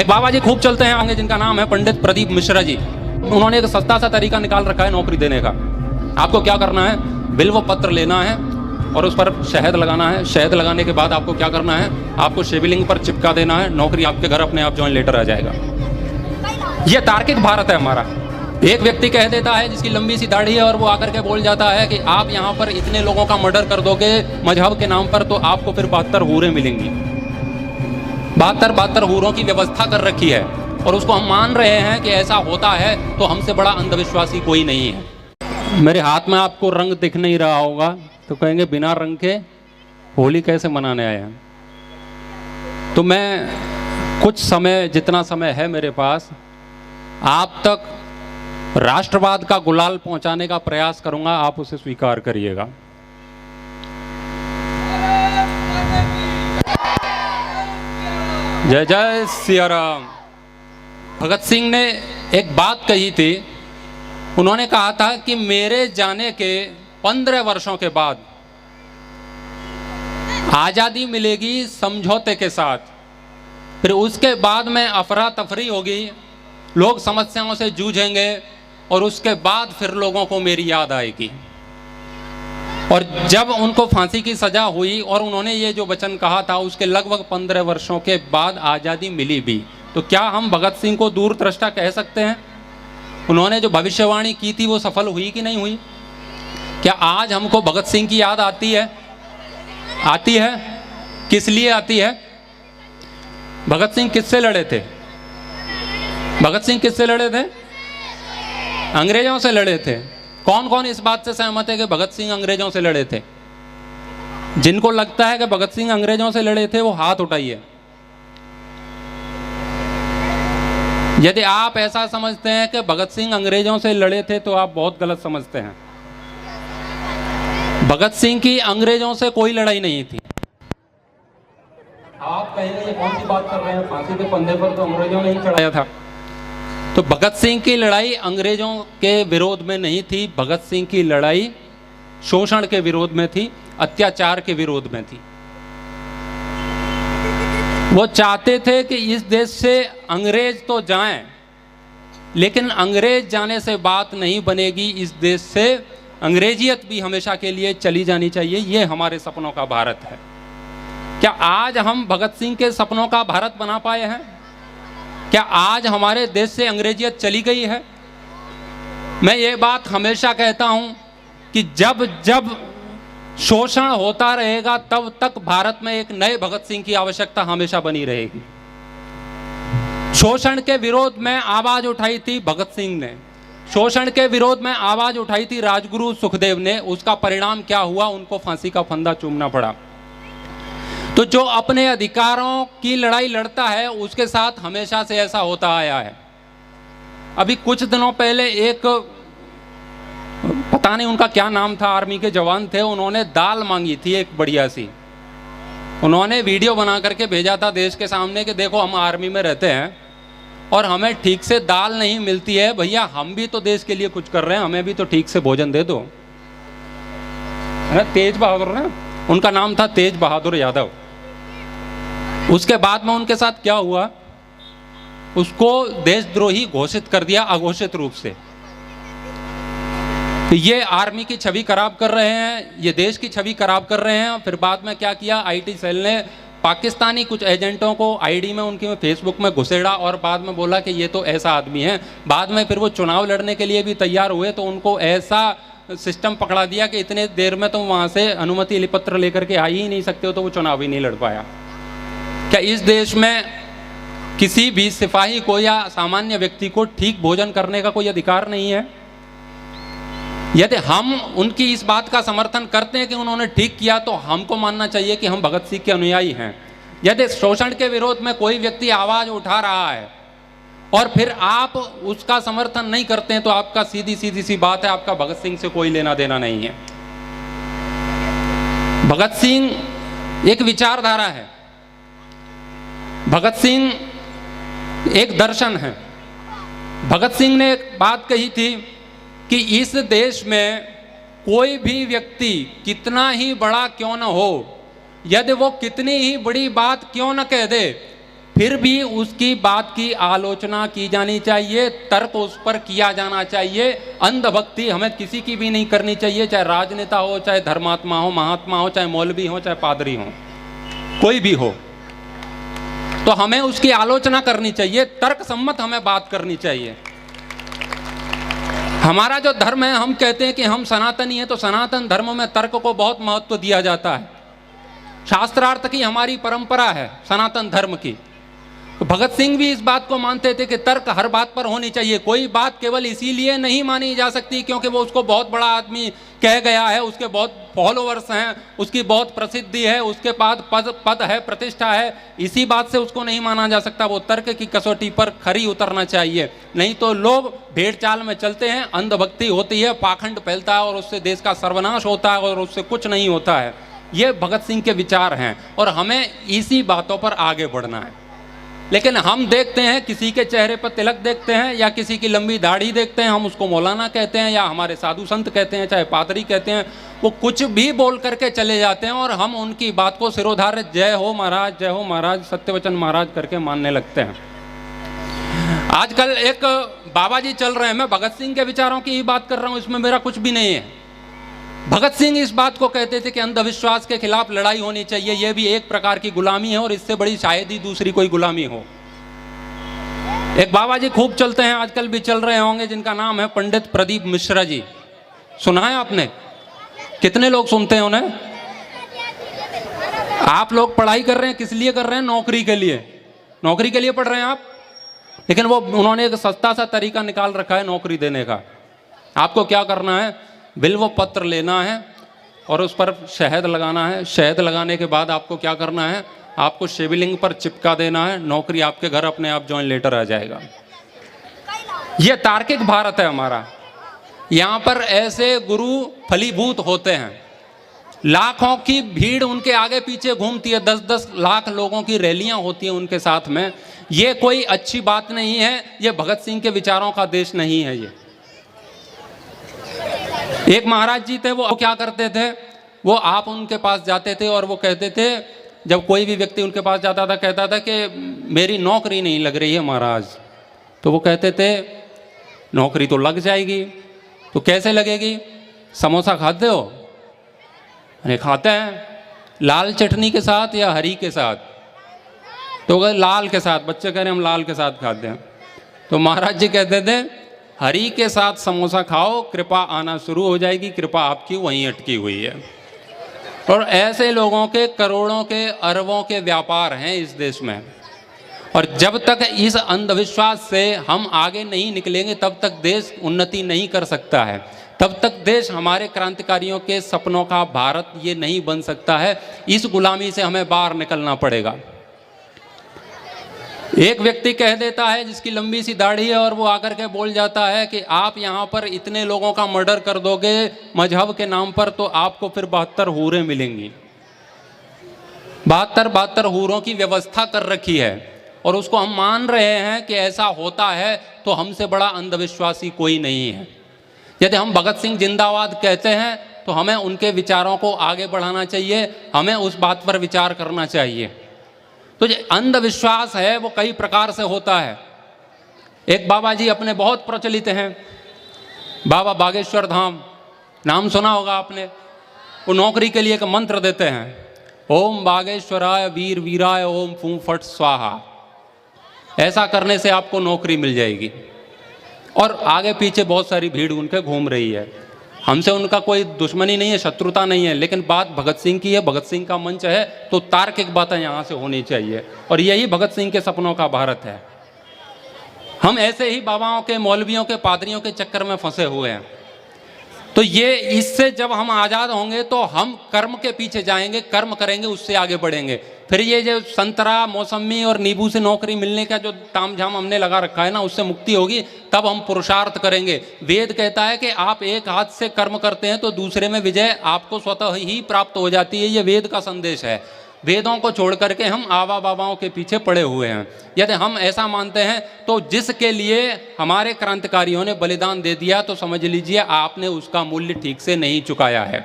एक बाबा जी खूब चलते हैं आगे, जिनका नाम है पंडित प्रदीप मिश्रा जी। उन्होंने एक सस्ता सा तरीका निकाल रखा है नौकरी देने का। आपको क्या करना है, बिल्व पत्र लेना है और उस पर शहद लगाना है। शहद लगाने के बाद आपको क्या करना है, आपको शिवलिंग पर चिपका देना है। नौकरी आपके घर अपने आप जॉइन लेटर आ जाएगा। यह तार्किक भारत है हमारा। एक व्यक्ति कह देता है जिसकी लंबी सी दाढ़ी है और वो आकर के बोल जाता है कि आप यहाँ पर इतने लोगों का मर्डर कर दोगे मजहब के नाम पर, तो आपको फिर 72 हूरें मिलेंगी। 72 हूरों की व्यवस्था कर रखी है और उसको हम मान रहे हैं कि ऐसा होता है, तो हमसे बड़ा अंधविश्वासी कोई नहीं है। मेरे हाथ में आपको रंग दिख नहीं रहा होगा तो कहेंगे बिना रंग के होली कैसे मनाने आए हैं। तो मैं कुछ समय, जितना समय है मेरे पास, आप तक राष्ट्रवाद का गुलाल पहुंचाने का प्रयास करूंगा। आप उसे स्वीकार करिएगा। जय जय सिया राम। भगत सिंह ने एक बात कही थी। उन्होंने कहा था कि मेरे जाने के 15 वर्षों के बाद आजादी मिलेगी समझौते के साथ, फिर उसके बाद में अफरा तफरी होगी, लोग समस्याओं से जूझेंगे और उसके बाद फिर लोगों को मेरी याद आएगी। और जब उनको फांसी की सजा हुई और उन्होंने ये जो वचन कहा था, उसके लगभग 15 वर्षों के बाद आज़ादी मिली भी। तो क्या हम भगत सिंह को दूरदृष्टा कह सकते हैं? उन्होंने जो भविष्यवाणी की थी वो सफल हुई कि नहीं हुई? क्या आज हमको भगत सिंह की याद आती है? आती है। किस लिए आती है? भगत सिंह किससे लड़े थे? भगत सिंह किससे लड़े थे? अंग्रेजों से लड़े थे। कौन कौन इस बात से सहमत है कि भगत सिंह अंग्रेजों से लड़े थे? जिनको लगता है कि भगत सिंह अंग्रेजों से लड़े थे वो हाथ उठाइए। यदि आप ऐसा समझते हैं कि भगत सिंह अंग्रेजों से लड़े थे तो आप बहुत गलत समझते हैं। भगत सिंह की अंग्रेजों से कोई लड़ाई नहीं थी। आप कहेंगे ये कौन सी बात कर रहे हैं, फांसी के फंदे पर तो अंग्रेजों ने ही चढ़ाया था। तो भगत सिंह की लड़ाई अंग्रेजों के विरोध में नहीं थी। भगत सिंह की लड़ाई शोषण के विरोध में थी, अत्याचार के विरोध में थी। वो चाहते थे कि इस देश से अंग्रेज तो जाएं, लेकिन अंग्रेज जाने से बात नहीं बनेगी। इस देश से अंग्रेजियत भी हमेशा के लिए चली जानी चाहिए। ये हमारे सपनों का भारत है। क्या आज हम भगत सिंह के सपनों का भारत बना पाए हैं? क्या आज हमारे देश से अंग्रेजियत चली गई है? मैं ये बात हमेशा कहता हूं कि जब जब शोषण होता रहेगा तब तक भारत में एक नए भगत सिंह की आवश्यकता हमेशा बनी रहेगी। शोषण के विरोध में आवाज उठाई थी भगत सिंह ने, शोषण के विरोध में आवाज उठाई थी राजगुरु सुखदेव ने। उसका परिणाम क्या हुआ? उनको फांसी का फंदा चूमना पड़ा। तो जो अपने अधिकारों की लड़ाई लड़ता है उसके साथ हमेशा से ऐसा होता आया है। अभी कुछ दिनों पहले एक, पता नहीं उनका क्या नाम था, आर्मी के जवान थे, उन्होंने दाल मांगी थी एक बढ़िया सी। उन्होंने वीडियो बना करके भेजा था देश के सामने कि देखो हम आर्मी में रहते हैं और हमें ठीक से दाल नहीं मिलती है, भैया हम भी तो देश के लिए कुछ कर रहे हैं, हमें भी तो ठीक से भोजन दे दो। तेज बहादुर ना, उनका नाम था तेज बहादुर यादव। उसके बाद में उनके साथ क्या हुआ, उसको देशद्रोही घोषित कर दिया अघोषित रूप से। तो ये आर्मी की छवि खराब कर रहे हैं, ये देश की छवि खराब कर रहे हैं। फिर बाद में क्या किया, आईटी सेल ने पाकिस्तानी कुछ एजेंटों को आईडी में उनकी फेसबुक में घुसेड़ा और बाद में बोला कि ये तो ऐसा आदमी है। बाद में फिर वो चुनाव लड़ने के लिए भी तैयार हुए तो उनको ऐसा सिस्टम पकड़ा दिया कि इतने देर में तुम वहाँ से अनुमति पत्र लेकर के आ ही नहीं सकते हो, तो वो चुनाव ही नहीं लड़ पाया। क्या इस देश में किसी भी सिपाही को या सामान्य व्यक्ति को ठीक भोजन करने का कोई अधिकार नहीं है? यदि हम उनकी इस बात का समर्थन करते हैं कि उन्होंने ठीक किया, तो हमको मानना चाहिए कि हम भगत सिंह के अनुयायी हैं। यदि शोषण के विरोध में कोई व्यक्ति आवाज उठा रहा है और फिर आप उसका समर्थन नहीं करते हैं, तो आपका सीधी सी बात है, आपका भगत सिंह से कोई लेना देना नहीं है। भगत सिंह एक विचारधारा है, भगत सिंह एक दर्शन है। भगत सिंह ने एक बात कही थी कि इस देश में कोई भी व्यक्ति कितना ही बड़ा क्यों न हो, यदि वो कितनी ही बड़ी बात क्यों न कह दे, फिर भी उसकी बात की आलोचना की जानी चाहिए, तर्क उस पर किया जाना चाहिए। अंधभक्ति हमें किसी की भी नहीं करनी चाहिए, चाहे राजनेता हो, चाहे धर्मात्मा हो, महात्मा हो, चाहे मौलवी हो, चाहे पादरी हो, कोई भी हो। तो हमें उसकी आलोचना करनी चाहिए, तर्क सम्मत हमें बात करनी चाहिए। हमारा जो धर्म है, हम कहते हैं कि हम सनातनी हैं, तो सनातन धर्म में तर्क को बहुत महत्व दिया जाता है। शास्त्रार्थ की हमारी परंपरा है सनातन धर्म की। भगत सिंह भी इस बात को मानते थे कि तर्क हर बात पर होनी चाहिए। कोई बात केवल इसीलिए नहीं मानी जा सकती क्योंकि वो उसको बहुत बड़ा आदमी कह गया है, उसके बहुत फॉलोवर्स हैं, उसकी बहुत प्रसिद्धि है, उसके पास पद है, प्रतिष्ठा है, इसी बात से उसको नहीं माना जा सकता। वो तर्क की कसौटी पर खरी उतरना चाहिए, नहीं तो लोग भेड़ चाल में चलते हैं, अंधभक्ति होती है, पाखंड फैलता है और उससे देश का सर्वनाश होता है और उससे कुछ नहीं होता है। ये भगत सिंह के विचार हैं और हमें इसी बातों पर आगे बढ़ना है। लेकिन हम देखते हैं किसी के चेहरे पर तिलक देखते हैं या किसी की लंबी दाढ़ी देखते हैं, हम उसको मौलाना कहते हैं या हमारे साधु संत कहते हैं, चाहे पादरी कहते हैं, वो कुछ भी बोल करके चले जाते हैं और हम उनकी बात को सिरोधार्य जय हो महाराज, जय हो महाराज, सत्यवचन महाराज करके मानने लगते हैं। आजकल एक बाबा जी चल रहे हैं, मैं भगत सिंह के विचारों की ही बात कर रहा हूँ, इसमें मेरा कुछ भी नहीं है। भगत सिंह इस बात को कहते थे कि अंधविश्वास के खिलाफ लड़ाई होनी चाहिए, यह भी एक प्रकार की गुलामी है और इससे बड़ी शायद ही दूसरी कोई गुलामी हो। एक बाबा जी खूब चलते हैं, आजकल भी चल रहे होंगे, जिनका नाम है पंडित प्रदीप मिश्रा जी। सुना है आपने? कितने लोग सुनते हैं उन्हें? आप लोग पढ़ाई कर रहे हैं, किस लिए कर रहे हैं? नौकरी के लिए। नौकरी के लिए पढ़ रहे हैं आप, लेकिन वो उन्होंने एक सस्ता सा तरीका निकाल रखा है नौकरी देने का। आपको क्या करना है? बिल्व पत्र लेना है और उस पर शहद लगाना है। शहद लगाने के बाद आपको क्या करना है? आपको शिवलिंग पर चिपका देना है, नौकरी आपके घर अपने आप जॉइन लेटर आ जाएगा। यह तार्किक भारत है हमारा। यहाँ पर ऐसे गुरु फलीभूत होते हैं, लाखों की भीड़ उनके आगे पीछे घूमती है, 10-10 लाख लोगों की रैलियां होती हैं उनके साथ में। ये कोई अच्छी बात नहीं है, ये भगत सिंह के विचारों का देश नहीं है। ये एक महाराज जी थे, वो क्या करते थे, वो आप उनके पास जाते थे और वो कहते थे, जब कोई भी व्यक्ति उनके पास जाता था, कहता था कि मेरी नौकरी नहीं लग रही है महाराज, तो वो कहते थे नौकरी तो लग जाएगी। तो कैसे लगेगी? समोसा खाते हो? अरे खाते हैं। लाल चटनी के साथ या हरी के साथ? तो अगर लाल के साथ, बच्चे कह रहे हम लाल के साथ खाते हैं। तो महाराज जी कहते थे हरी के साथ समोसा खाओ, कृपा आना शुरू हो जाएगी, कृपा आपकी वहीं अटकी हुई है। और ऐसे लोगों के करोड़ों के अरबों के व्यापार हैं इस देश में, और जब तक इस अंधविश्वास से हम आगे नहीं निकलेंगे तब तक देश उन्नति नहीं कर सकता है, तब तक देश हमारे क्रांतिकारियों के सपनों का भारत ये नहीं बन सकता है। इस गुलामी से हमें बाहर निकलना पड़ेगा। एक व्यक्ति कह देता है जिसकी लंबी सी दाढ़ी है और वो आकर के बोल जाता है कि आप यहाँ पर इतने लोगों का मर्डर कर दोगे मजहब के नाम पर तो आपको फिर 72 हूरें मिलेंगी। 72 हूरों की व्यवस्था कर रखी है और उसको हम मान रहे हैं कि ऐसा होता है, तो हमसे बड़ा अंधविश्वासी कोई नहीं है। यदि हम भगत सिंह जिंदाबाद कहते हैं तो हमें उनके विचारों को आगे बढ़ाना चाहिए, हमें उस बात पर विचार करना चाहिए। तो जो अंधविश्वास है वो कई प्रकार से होता है। एक बाबा जी अपने बहुत प्रचलित हैं, बाबा बागेश्वर धाम, नाम सुना होगा आपने। वो नौकरी के लिए एक मंत्र देते हैं, ओम बागेश्वराय वीर वीराय ओम फूं फट स्वाहा। ऐसा करने से आपको नौकरी मिल जाएगी। और आगे पीछे बहुत सारी भीड़ उनके घूम रही है। हमसे उनका कोई दुश्मनी नहीं है, शत्रुता नहीं है, लेकिन बात भगत सिंह की है, भगत सिंह का मंच है, तो तार्किक बातें यहाँ से होनी चाहिए। और यही भगत सिंह के सपनों का भारत है। हम ऐसे ही बाबाओं के, मौलवियों के, पादरियों के चक्कर में फंसे हुए हैं। तो ये इससे जब हम आज़ाद होंगे तो हम कर्म के पीछे जाएंगे, कर्म करेंगे, उससे आगे बढ़ेंगे। फिर ये जो संतरा, मौसमी और नींबू से नौकरी मिलने का जो तामझाम हमने लगा रखा है ना, उससे मुक्ति होगी, तब हम पुरुषार्थ करेंगे। वेद कहता है कि आप एक हाथ से कर्म करते हैं तो दूसरे में विजय आपको स्वतः ही प्राप्त हो जाती है। ये वेद का संदेश है। वेदों को छोड़ करके हम आवा बाबाओं के पीछे पड़े हुए हैं। यदि हम ऐसा मानते हैं तो जिसके लिए हमारे क्रांतिकारियों ने बलिदान दे दिया, तो समझ लीजिए आपने उसका मूल्य ठीक से नहीं चुकाया है।